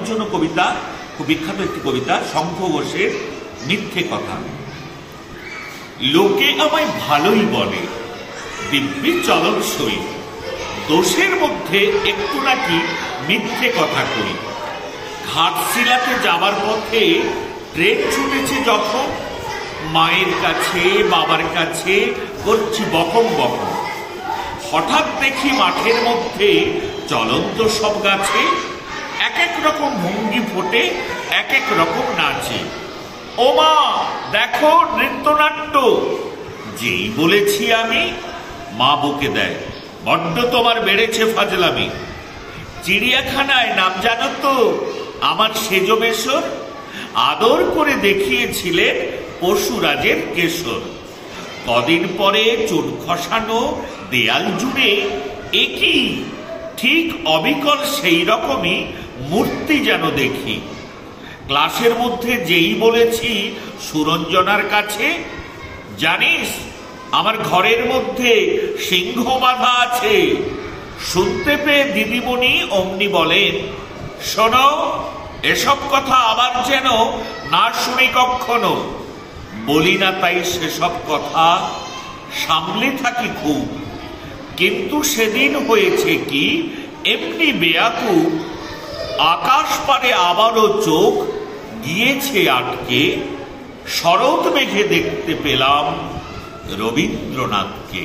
জন্য কবিতা, খুব বিখ্যাত একটি কবিতা, শঙ্খ ঘোষের মিথ্যে কথা। লোকে আমায় ভালোই বলে, দিব্যি চলন সই, দোষের মধ্যে একটু নাকি মিথ্যে কথা কই। ঘাটশিলাতে যাবার পথে ট্রেন ছুটেছে যখন, মায়ের কাছে বাবার কাছে করছি বকম বকম। হঠাৎ দেখি মাঠের মধ্যে চলন্ত সব গাছে এক এক রকম ভঙ্গি ফোটে, এক এক রকম নাচে। ও মা দেখো নৃত্যনাট্য, যেই বলেছি আমি মা বকে দেয়, বড্ড তোমার বেড়েছে ফাজলামি। চিড়িয়াখানায় নাম জানো তো আমার সেজ বেশর, আদর করে দেখিয়েছিলেন পশুরাজের কেশর। কদিন পরে চোট খসানো দেয়াল জুড়ে একই ঠিক অবিকল সেই রকমই মূর্তি যেন দেখি। ক্লাসের মধ্যে যেই বলেছি সুরঞ্জনার কাছে, জানিস আমার ঘরের মধ্যে সিংহ বাঁধা আছে। শুনতে পেয়ে দিদিমণি অমনি বলেন, শোনো এসব কথা আবার যেন না শুনি কখনো। বলি না তাই সেসব কথা, সামলে থাকি খুব। কিন্তু সেদিন হয়েছে কি এমনি বেয়াকুব, আকাশ পারে আবারও চোখ গিয়েছে আটকে, শরৎ মেঘে দেখতে পেলাম রবীন্দ্রনাথকে।